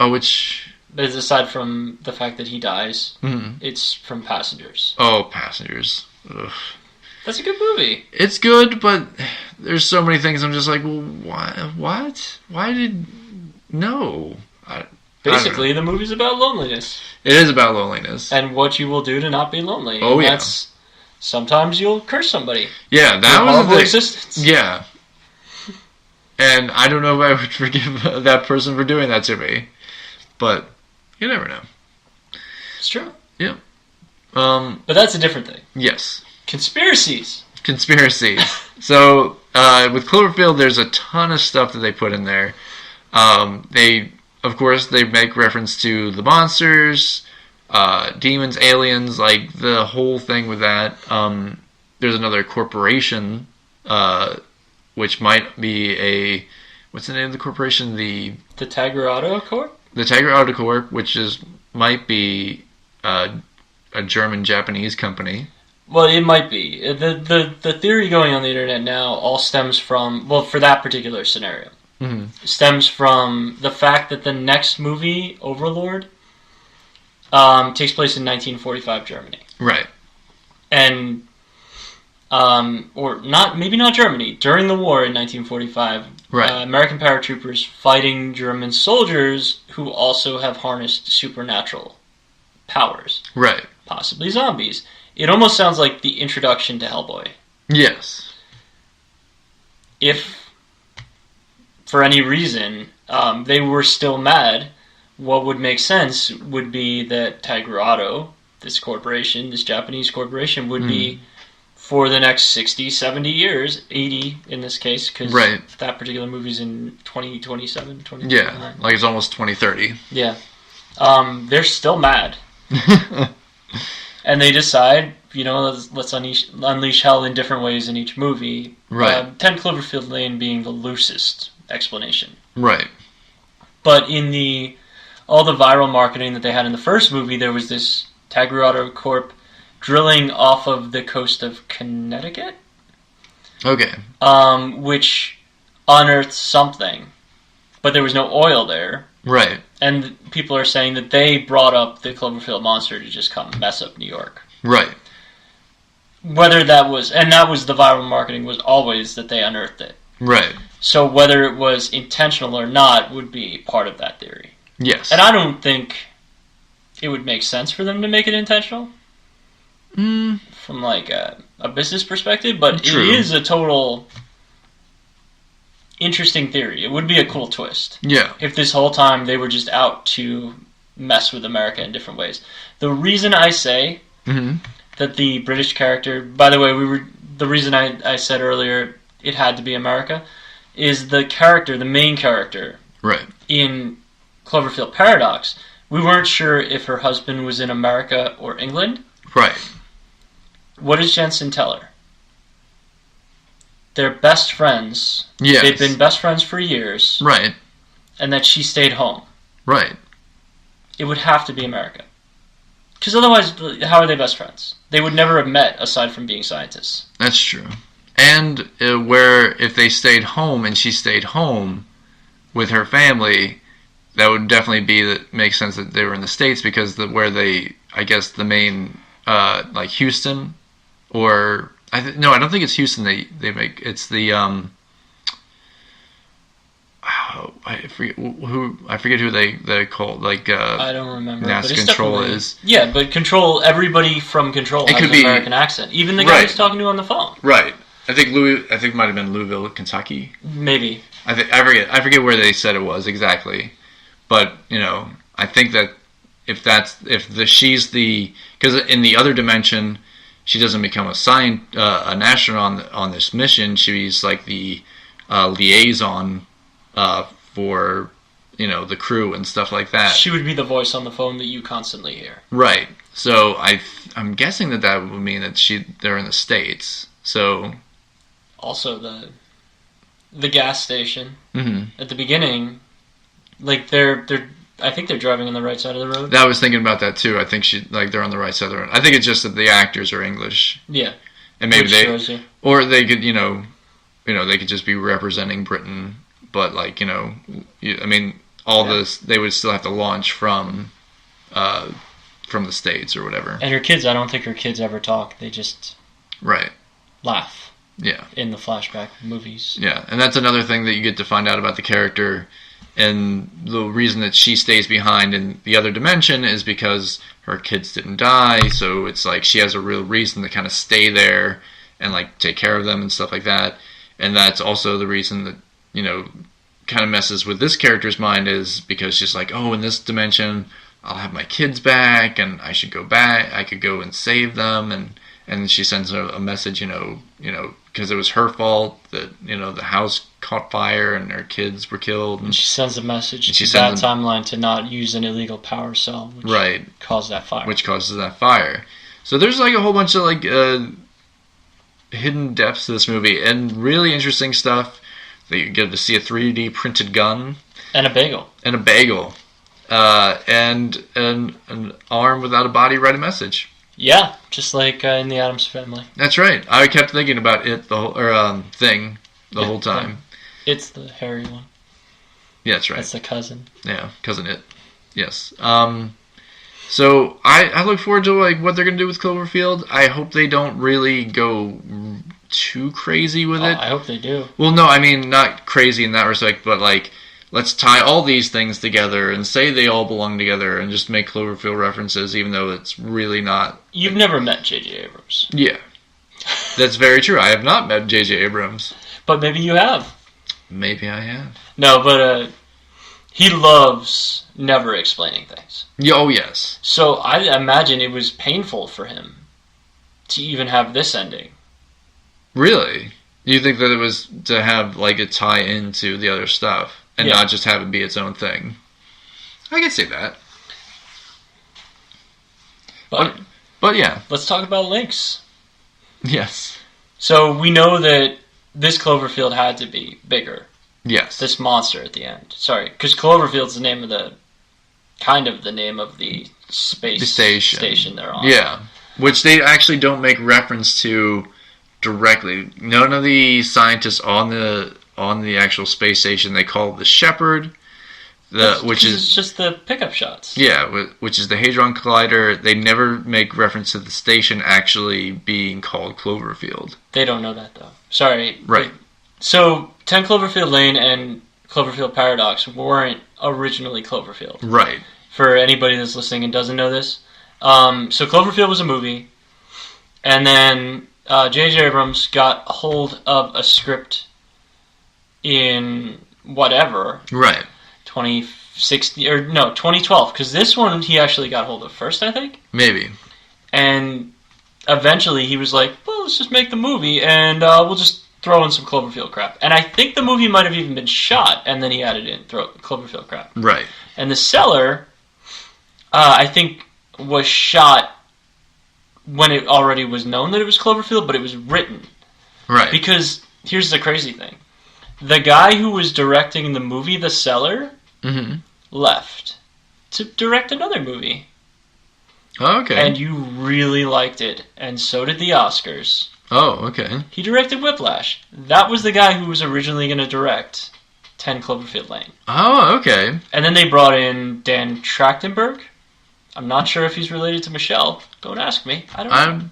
Oh, which... But aside from the fact that he dies, mm-hmm. It's from Passengers. Oh, Passengers. Ugh. That's a good movie. It's good, but there's so many things I'm just like, well, why? What? Why did... No. Basically, the movie's about loneliness. It is about loneliness. And what you will do to not be lonely. Oh, yeah. Sometimes you'll curse somebody. Yeah, that was horrible existence. Yeah. And I don't know if I would forgive that person for doing that to me. But you never know. It's true. Yeah. But that's a different thing. Yes. Conspiracies. So, with Cloverfield, there's a ton of stuff that they put in there. Of course, they make reference to the monsters, demons, aliens, like the whole thing with that. There's another corporation, which might be what's the name of the corporation? The Tiger Auto Corp? The Tiger Auto Corp, which might be a German-Japanese company. Well, it might be. The theory going on the internet now all stems from, well, for that particular scenario, stems from the fact that the next movie, Overlord, takes place in 1945 Germany. Right. And, or not, maybe not Germany, during the war in 1945, right. American paratroopers fighting German soldiers who also have harnessed supernatural powers. Right. Possibly zombies. It almost sounds like the introduction to Hellboy. Yes. If, for any reason, they were still mad, what would make sense would be that Taigurato, this corporation, this Japanese corporation, would be, for the next 60, 70 years, 80 in this case, because that particular movie's in 2027, 2029. Yeah, like it's almost 2030. Yeah. They're still mad. And they decide, let's unleash hell in different ways in each movie. Right. 10 Cloverfield Lane being the loosest explanation. Right. But in all the viral marketing that they had in the first movie, there was this Taigurato Corp drilling off of the coast of Connecticut. Okay. Which unearthed something. But there was no oil there. Right. And people are saying that they brought up the Cloverfield monster to just come mess up New York. Right. Whether that was the viral marketing was always that they unearthed it. Right. So whether it was intentional or not would be part of that theory. Yes. And I don't think it would make sense for them to make it intentional. From like a business perspective, but True. It is a total interesting theory. It would be a cool twist. Yeah. If this whole time they were just out to mess with America in different ways. The reason I say that the British character, by the way, the reason I said earlier it had to be America, is the main character, right, in Cloverfield Paradox. We weren't sure if her husband was in America or England. Right. What does Jensen tell her? They're best friends. Yes. They've been best friends for years. Right. And that she stayed home. Right. It would have to be America. Because otherwise, how are they best friends? They would never have met aside from being scientists. That's true. And where if they stayed home and she stayed home with her family, that would definitely make sense that they were in the States, because I guess the main, like Houston, or I don't think it's Houston. They make it's the I forget who they call, like I don't remember. NAS Control is. Yeah, but Control, everybody from Control has an American accent. Even the guy who's talking to you on the phone. Right. I think it might have been Louisville, Kentucky. Maybe. I forget where they said it was exactly, but I think that she's because in the other dimension, she doesn't become an astronaut on this mission. She's like the liaison for the crew and stuff like that. She would be the voice on the phone that you constantly hear. Right. So I'm guessing that would mean that they're in the States. So also the gas station at the beginning, like I think they're driving on the right side of the road. I was thinking about that too. I think they're on the right side of the road. I think it's just that the actors are English. Yeah. And maybe or they could, they could just be representing Britain, but this, they would still have to launch from the States or whatever. And I don't think her kids ever talk. They just laugh. Yeah. In the flashback movies. Yeah, and that's another thing that you get to find out about the character. And the reason that she stays behind in the other dimension is because her kids didn't die, so it's like she has a real reason to kind of stay there and like take care of them and stuff like that. And that's also the reason that, kind of messes with this character's mind, is because she's like, oh, in this dimension, I'll have my kids back, and I should go back. I could go and save them, and she sends a message, because it was her fault that the house caught fire and her kids were killed. And she sends a message to that timeline to not use an illegal power cell, which caused that fire. Which causes that fire. So there's like a whole bunch of hidden depths to this movie, and really interesting stuff. That you get to see a 3D printed gun and a bagel, and an arm without a body write a message. Yeah, just like in the Addams Family. That's right. I kept thinking about it thing the whole time. It's the hairy one. Yeah, that's right. That's the cousin. Yeah, cousin it. Yes. So I look forward to like what they're gonna do with Cloverfield. I hope they don't really go too crazy with it. I hope they do. Well, no, I mean not crazy in that respect, but like let's tie all these things together and say they all belong together and just make Cloverfield references, even though it's really not. You've never met J.J. Abrams. Yeah, that's very true. I have not met J.J. Abrams, but maybe you have. Maybe I have. No, but he loves never explaining things. Oh, yes. So I imagine it was painful for him to even have this ending. Really? You think that it was to have like a tie into the other stuff and not just have it be its own thing? I can see that. But yeah. Let's talk about links. Yes. So we know that this Cloverfield had to be bigger. Yes. This monster at the end. Sorry, because Cloverfield's the name of the name of the space station they're on. Yeah, which they actually don't make reference to directly. None of the scientists on the actual space station, they call it the Shepherd, which is it's just the pickup shots. Yeah, which is the Hadron Collider. They never make reference to the station actually being called Cloverfield. They don't know that though. Sorry. Right. So 10 Cloverfield Lane and Cloverfield Paradox weren't originally Cloverfield. Right. For anybody that's listening and doesn't know this. So Cloverfield was a movie, and then J.J. Abrams got a hold of a script in whatever. Right. 2012, because this one he actually got hold of first, I think. Maybe. And eventually he was like, well, let's just make the movie, and we'll just throw in some Cloverfield crap. And I think the movie might have even been shot, and then he added in Cloverfield crap. Right. And The Cellar, I think, was shot when it already was known that it was Cloverfield, but it was written. Right. Because here's the crazy thing. The guy who was directing the movie The Cellar left to direct another movie. Oh, okay. And you really liked it, and so did the Oscars. Oh, okay. He directed Whiplash. That was the guy who was originally going to direct 10 Cloverfield Lane. Oh, okay. And then they brought in Dan Trachtenberg. I'm not sure if he's related to Michelle. Don't ask me. I don't know.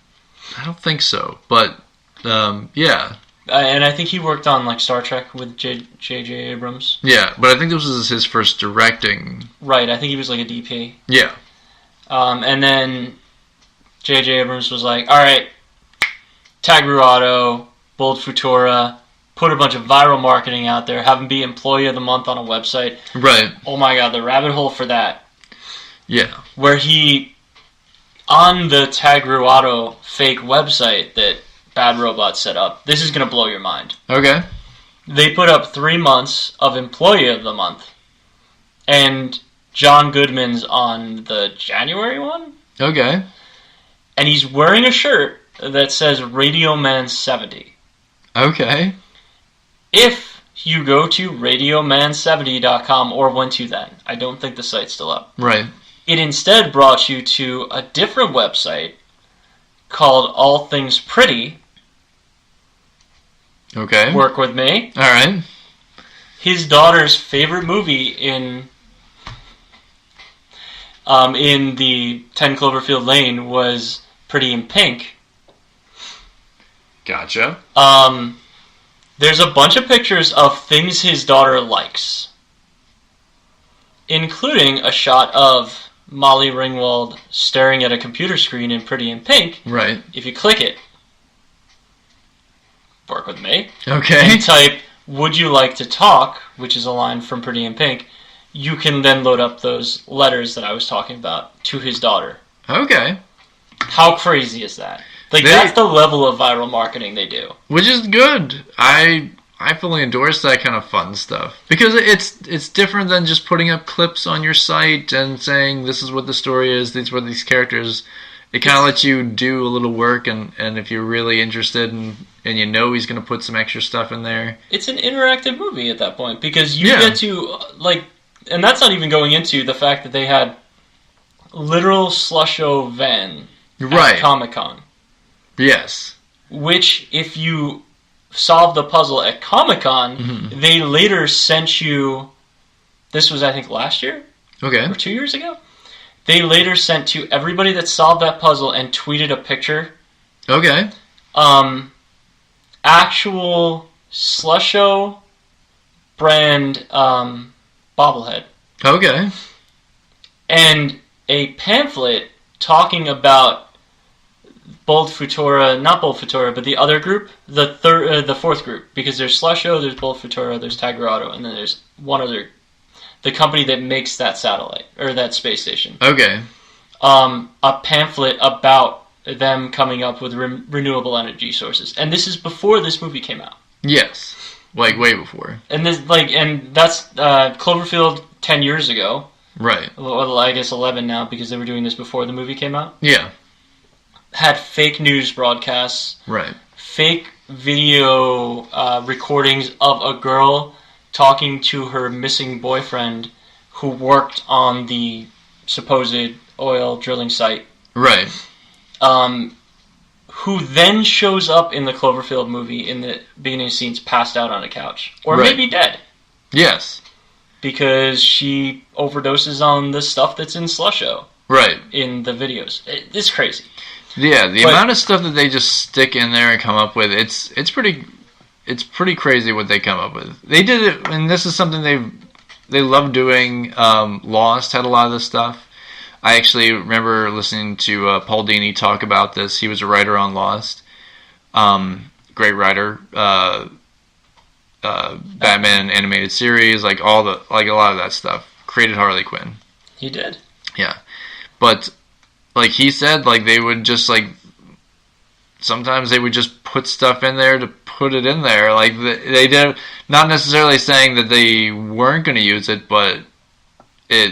I don't think so, but yeah. And I think he worked on like Star Trek with J.J. Abrams. Yeah, but I think this was his first directing. Right, I think he was like a DP. Yeah. And then J.J. Abrams was like, all right, tag Ruato, Bold Futura, put a bunch of viral marketing out there, have him be Employee of the Month on a website. Right. Oh my god, the rabbit hole for that. Yeah. Where he, on the Tag Ruato fake website that Bad Robot set up, this is going to blow your mind. Okay. They put up 3 months of Employee of the Month. And John Goodman's on the January one? Okay. And he's wearing a shirt that says Radio Man 70. Okay. If you go to radioman70.com, or went to then, I don't think the site's still up. Right. It instead brought you to a different website called All Things Pretty. Okay. Work with me. All right. His daughter's favorite movie in the 10 Cloverfield Lane was Pretty in Pink. Gotcha. There's a bunch of pictures of things his daughter likes, including a shot of Molly Ringwald staring at a computer screen in Pretty in Pink. Right. If you click it, work with me. Okay. And type, would you like to talk, which is a line from Pretty in Pink, you can then load up those letters that I was talking about to his daughter. Okay. How crazy is that? Like, that's the level of viral marketing they do. Which is good. I fully endorse that kind of fun stuff. Because it's different than just putting up clips on your site and saying, this is what the story is, these were these characters. It kind of lets you do a little work, and if you're really interested and you know he's going to put some extra stuff in there. It's an interactive movie at that point, because you get to, like, and that's not even going into the fact that they had literal Slusho van at Comic-Con. Yes. Which, if you solve the puzzle at Comic-Con, they later sent you... This was, I think, last year? Okay. Or 2 years ago? They later sent to everybody that solved that puzzle and tweeted a picture. Okay. Actual Slusho brand bobblehead. Okay. And a pamphlet talking about Bold Futura, not Bold Futura, but the other group, the fourth group, because there's Slusho, there's Bold Futura, there's Tiger Auto, and then there's one other, the company that makes that satellite, or that space station. Okay. A pamphlet about them coming up with renewable energy sources. And this is before this movie came out. Yes. Like, way before. And that's Cloverfield 10 years ago. Right. Well, I guess 11 now, because they were doing this before the movie came out. Yeah. Had fake news broadcasts. Right. Fake video recordings of a girl talking to her missing boyfriend who worked on the supposed oil drilling site. Right. Who then shows up in the Cloverfield movie in the beginning scenes passed out on a couch. Or maybe dead. Yes. Because she overdoses on the stuff that's in Slusho. Right. In the videos. It's crazy. Yeah, the amount of stuff that they just stick in there and come up with, it's pretty crazy what they come up with. They did it, and this is something they love doing. Lost had a lot of this stuff. I actually remember listening to Paul Dini talk about this. He was a writer on Lost. Great writer. Batman animated series, like a lot of that stuff. Created Harley Quinn. He did. Yeah. But like he said, like they would just like sometimes they would just put stuff in there to put it in there. Like they did, not necessarily saying that they weren't going to use it, but they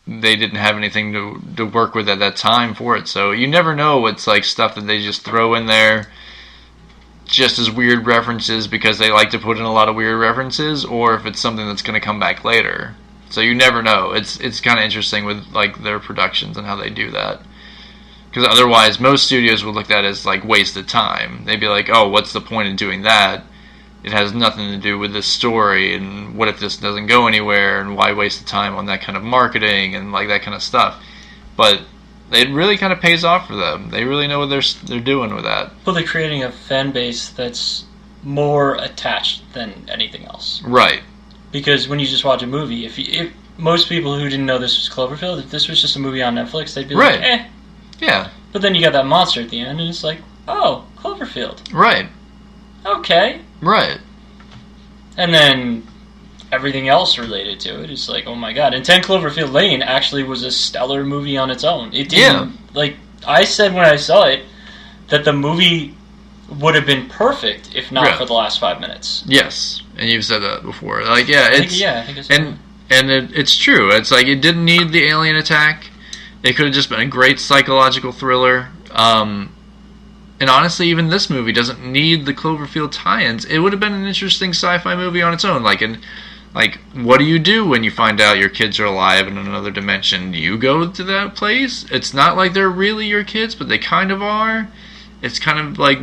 didn't have anything to work with at that time for it. So you never know what's like stuff that they just throw in there just as weird references because they like to put in a lot of weird references, or if it's something that's going to come back later. So you never know. It's kind of interesting with like their productions and how they do that. Because otherwise, most studios would look at that as like wasted time. They'd be like, "Oh, what's the point in doing that? It has nothing to do with this story, and what if this doesn't go anywhere, and why waste the time on that kind of marketing and like that kind of stuff?" But it really kind of pays off for them. They really know what they're doing with that. Well, they're creating a fan base that's more attached than anything else. Right. Because when you just watch a movie, if most people who didn't know this was Cloverfield, if this was just a movie on Netflix, they'd be like, eh. Yeah. But then you got that monster at the end, and it's like, oh, Cloverfield. Right. Okay. Right. And then everything else related to it is like, oh my god. And 10 Cloverfield Lane actually was a stellar movie on its own. It didn't, like, I said when I saw it, that the movie would have been perfect if not for the last 5 minutes. Yes. And you've said that before. Like, yeah, I think it's and it's true. It's like it didn't need the alien attack. It could have just been a great psychological thriller. And honestly, even this movie doesn't need the Cloverfield tie-ins. It would have been an interesting sci-fi movie on its own. Like, what do you do when you find out your kids are alive in another dimension? Do you go to that place? It's not like they're really your kids, but they kind of are. It's kind of like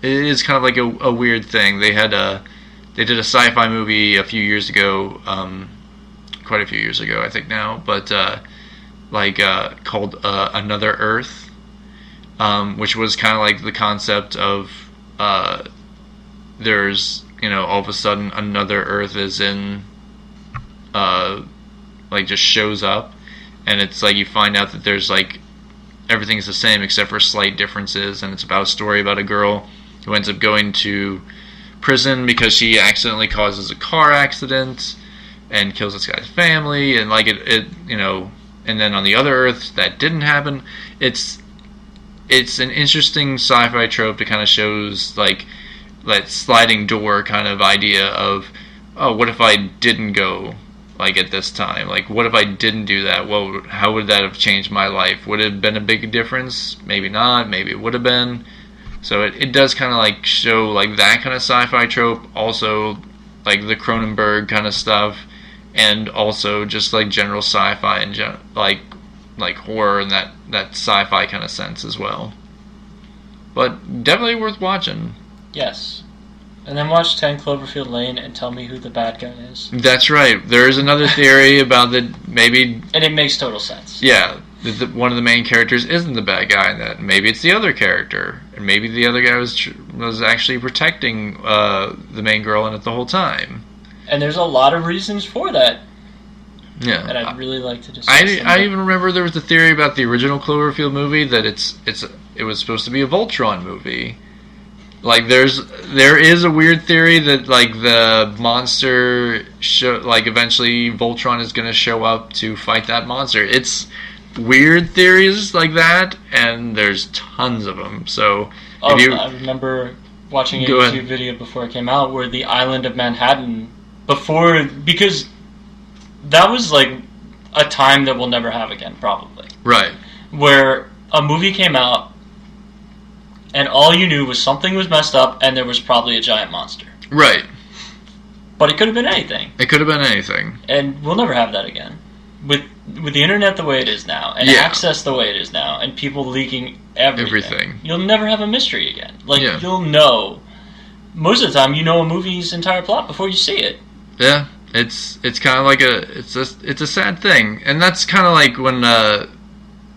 it is kind of like a weird thing. They did a sci-fi movie a few years ago, quite a few years ago, I think now, but called Another Earth. Which was kind of like the concept of there's, all of a sudden another Earth is in, just shows up, and it's like you find out that there's like everything's the same except for slight differences, and it's about a story about a girl who ends up going to prison because she accidentally causes a car accident and kills this guy's family, and like it and then on the other Earth that didn't happen. It's an interesting sci-fi trope that kind of shows like that sliding door kind of idea of, oh, what if I didn't go like at this time? Like, what if I didn't do that? Well, how would that have changed my life? Would it have been a big difference? Maybe not. Maybe it would have been. So it does kind of like show like that kind of sci-fi trope. Also, like the Cronenberg kind of stuff, and also just like general sci-fi and like like horror and that sci-fi kind of sense as well. But definitely worth watching. Yes. And then watch 10 Cloverfield Lane and tell me who the bad guy is. That's right. There is another theory about that maybe... And it makes total sense. Yeah. One of the main characters isn't the bad guy in that. Maybe it's the other character. And maybe the other guy was actually protecting the main girl in it the whole time. And there's a lot of reasons for that. Yeah. And I'd really like to discuss I even remember there was a theory about the original Cloverfield movie that it was supposed to be a Voltron movie. Like there is a weird theory that like the monster eventually Voltron is going to show up to fight that monster. It's weird theories like that, and there's tons of them. So I remember watching a YouTube video before it came out where the island of Manhattan because that was like a time that we'll never have again, probably. Right. Where a movie came out and all you knew was something was messed up and there was probably a giant monster. Right. But it could have been anything. It could have been anything. And we'll never have that again. With the internet the way it is now, and access the way it is now, and people leaking everything. You'll never have a mystery again. You'll know. Most of the time, you know a movie's entire plot before you see it. Yeah. It's kind of like it's a sad thing. And that's kind of like when...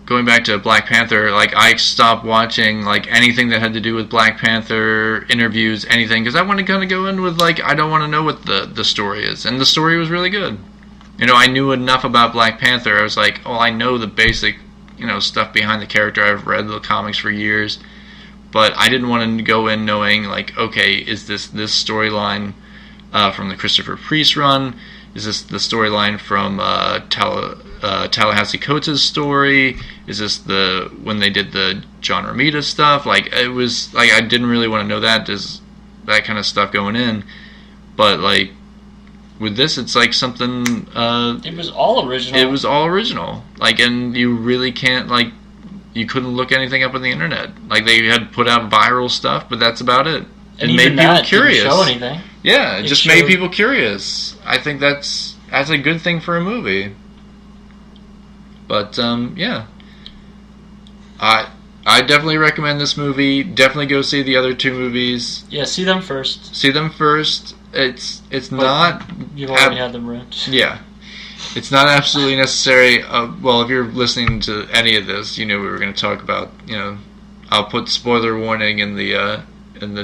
going back to Black Panther, like I stopped watching like anything that had to do with Black Panther interviews, anything, because I want to kind of go in with like I don't want to know what the story is, and the story was really good. I knew enough about Black Panther. I was like, oh, I know the basic, stuff behind the character. I've read the comics for years, but I didn't want to go in knowing like, okay, is this storyline from the Christopher Priest run? Is this the storyline from Tallahassee Coates' story? Is this when they did the John Romita stuff? Like it was like I didn't really want to know that kind of stuff going in, but like with this, it's like something. It was all original. It was all original. Like, and you really can't like. You couldn't look anything up on the internet. Like they had put out viral stuff, but that's about it. And it made people curious. Didn't show anything. Yeah, it just made people curious. I think that's a good thing for a movie. But yeah, I definitely recommend this movie. Definitely go see the other two movies. Yeah, see them first. It's not. You've already had them ruined. Yeah, it's not absolutely necessary. Well, if you're listening to any of this, we were going to talk about. I'll put spoiler warning in the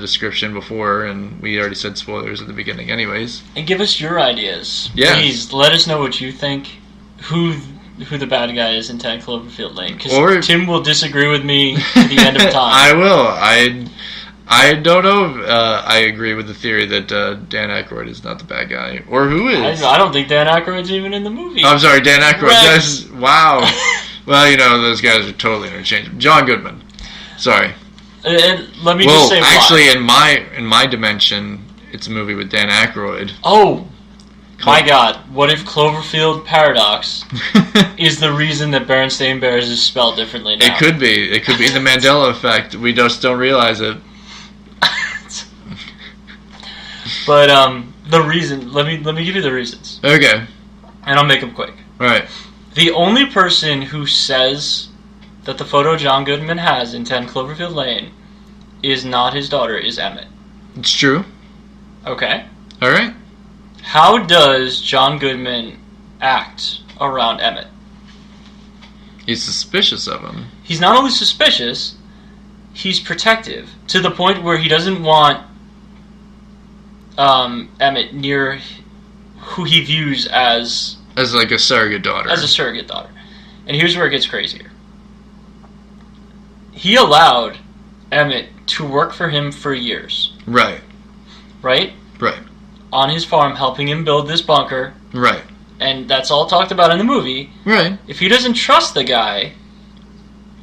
description before, and we already said spoilers at the beginning, anyways. And give us your ideas. Yeah. Please let us know what you think. Who the bad guy is in 10 Cloverfield Lane, because Tim will disagree with me to the end of time. I will. I don't know if I agree with the theory that Dan Aykroyd is not the bad guy. Or who is? I don't think Dan Aykroyd's even in the movie. I'm sorry, Dan Aykroyd. Wow. Well, those guys are totally interchangeable. John Goodman. Sorry. And let me just say actually, in my dimension, it's a movie with Dan Aykroyd. Oh, my God! What if Cloverfield Paradox is the reason that Berenstain Bears is spelled differently now? It could be. It could be the Mandela effect. We just don't realize it. But the reason. Let me give you the reasons. Okay. And I'll make them quick. All right. The only person who says that the photo John Goodman has in 10 Cloverfield Lane is not his daughter, is Emmett. It's true. Okay. All right. How does John Goodman act around Emmett? He's suspicious of him. He's not only suspicious, he's protective, to the point where he doesn't want Emmett near who he views as like a surrogate daughter. As a surrogate daughter. And here's where it gets crazier. He allowed Emmett to work for him for years. Right. Right? Right. On his farm, helping him build this bunker. Right. And that's all talked about in the movie. Right. If he doesn't trust the guy,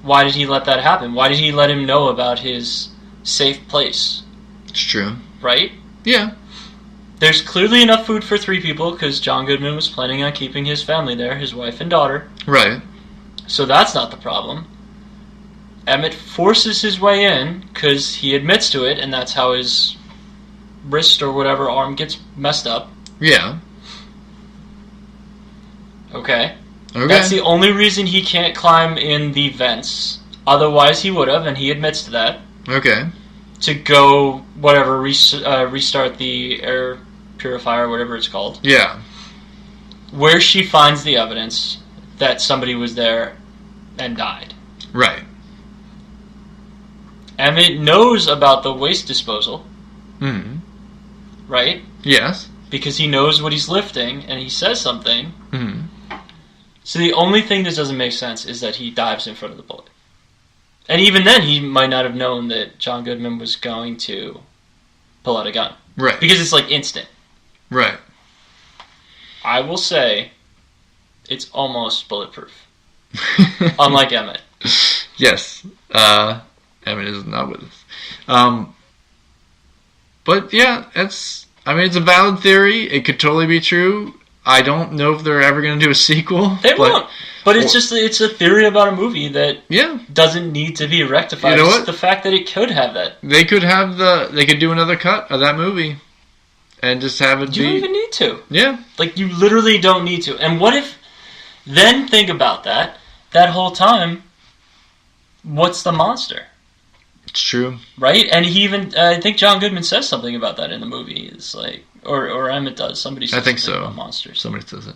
why did he let that happen? Why did he let him know about his safe place? It's true. Right? Yeah. There's clearly enough food for 3 people, because John Goodman was planning on keeping his family there, his wife and daughter. Right. So that's not the problem. Emmett forces his way in, because he admits to it, and that's how his wrist or whatever arm gets messed up. Yeah. Okay. Okay. That's the only reason he can't climb in the vents. Otherwise, he would have, and he admits to that. Okay. To go, whatever, restart the air purifier, whatever it's called. Yeah. Where she finds the evidence that somebody was there and died. Right. Emmett knows about the waste disposal. Mm-hmm. Right? Yes. Because he knows what he's lifting, and he says something. Mm-hmm. So the only thing that doesn't make sense is that he dives in front of the bullet. And even then, he might not have known that John Goodman was going to pull out a gun. Right. Because it's like instant. Right. I will say, it's almost bulletproof. Unlike Emmett. Yes. Emmett is not with us. But yeah, it's a valid theory. It could totally be true. I don't know if they're ever going to do a sequel. They won't. But it's a theory about a movie that doesn't need to be rectified. You know what? It's the fact that it could have that. They could do another cut of that movie and just have it You don't even need to. Yeah. Like, you literally don't need to. And what if, then think about that whole time, what's the monster? It's true. Right? And he even, I think John Goodman says something about that in the movie. It's like, or Emmett does. Somebody says something about monsters. Somebody says it.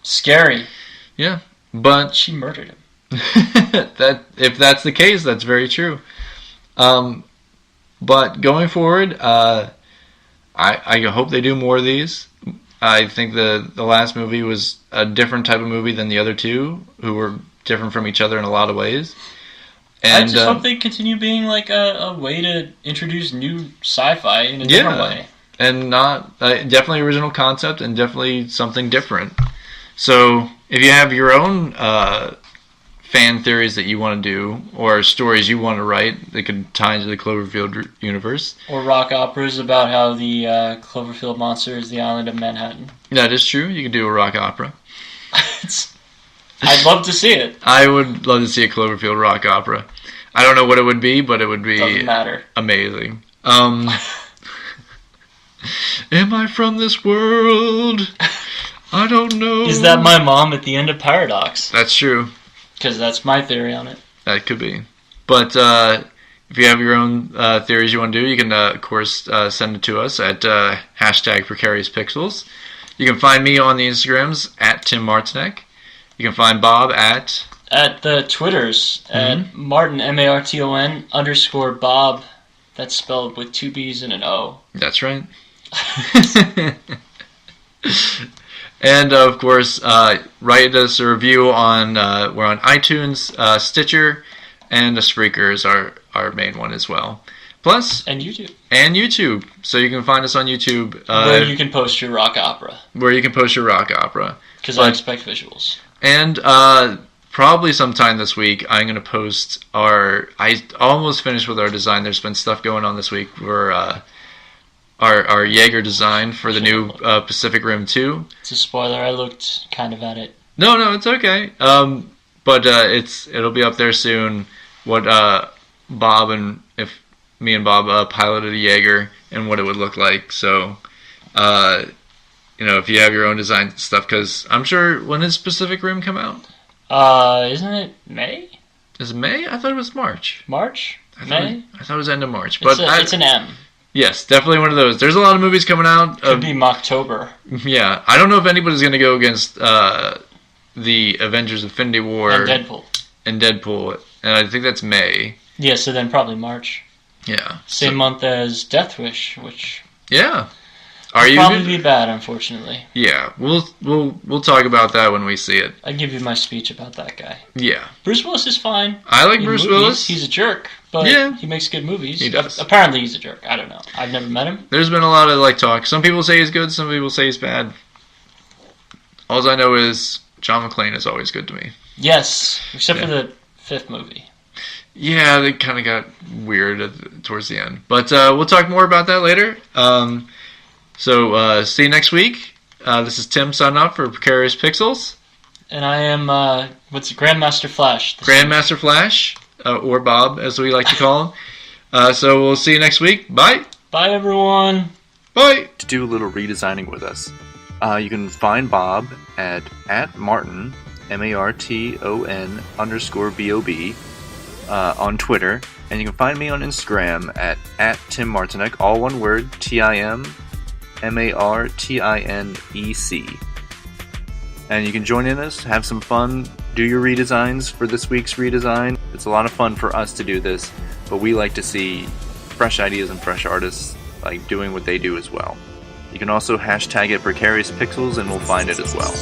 Scary. Yeah. But she murdered him. If that's the case, that's very true. But going forward, I hope they do more of these. I think the last movie was a different type of movie than the other two, who were different from each other in a lot of ways. And I just hope they continue being like a way to introduce new sci-fi in a different way. And not definitely original concept and definitely something different. So if you have your own fan theories that you want to do or stories you want to write that could tie into the Cloverfield universe. Or rock operas about how the Cloverfield monster is the island of Manhattan. That is true. You could do a rock opera. I'd love to see it. I would love to see a Cloverfield rock opera. I don't know what it would be, but it would be Doesn't matter. Amazing. Am I from this world? I don't know. Is that my mom at the end of Paradox? That's true. Because that's my theory on it. That could be. But if you have your own theories you want to do, you can, of course, send it to us at #PrecariousPixels. You can find me on the Instagrams at Tim Martinek. You can find Bob at the Twitters at Martin MARTON _Bob. That's spelled with 2 B's and an O. That's right. And of course, write us a review on we're on iTunes, Stitcher, and Spreaker is our main one as well. Plus and YouTube. So you can find us on YouTube where you can post your rock opera. Because I expect visuals. And probably sometime this week, I'm going to post I almost finished with our design. There's been stuff going on this week for our Jaeger design for the new Pacific Rim 2. It's a spoiler. I looked kind of at it. No, it's okay. But it'll be up there soon. What Bob and if me and Bob piloted a Jaeger and what it would look like. So, if you have your own design stuff, because I'm sure when does Pacific Rim come out? Isn't it May? Is it May? I thought it was March. March? May? I thought it was end of March. It's an M. Yes, definitely one of those. There's a lot of movies coming out. Could be Mocktober. Yeah, I don't know if anybody's going to go against the Avengers Infinity War. And Deadpool. And I think that's May. Yeah, so then probably March. Yeah. Same month as Death Wish, which... Yeah. Will probably be bad, unfortunately. Yeah, we'll talk about that when we see it. I give you my speech about that guy. Yeah. Bruce Willis is fine. I like Bruce Willis. He's a jerk, but he makes good movies. He does. Apparently he's a jerk. I don't know. I've never met him. There's been a lot of talk. Some people say he's good, some people say he's bad. All I know is John McClane is always good to me. Yes, except for the 5th movie. Yeah, they kind of got weird towards the end. But we'll talk more about that later. So, see you next week. This is Tim signing off for Precarious Pixels. And I am, Grandmaster Flash. Grandmaster Flash, or Bob, as we like to call him. So, we'll see you next week. Bye. Bye, everyone. Bye. To do a little redesigning with us, You can find Bob at Martin, MARTON _BOB, on Twitter. And you can find me on Instagram at Tim Martinek, all one word, TIMMARTINEC. And you can join in us, have some fun, do your redesigns for this week's redesign. It's a lot of fun for us to do this, but we like to see fresh ideas and fresh artists like doing what they do as well. You can also hashtag it Precarious Pixels and we'll find it as well.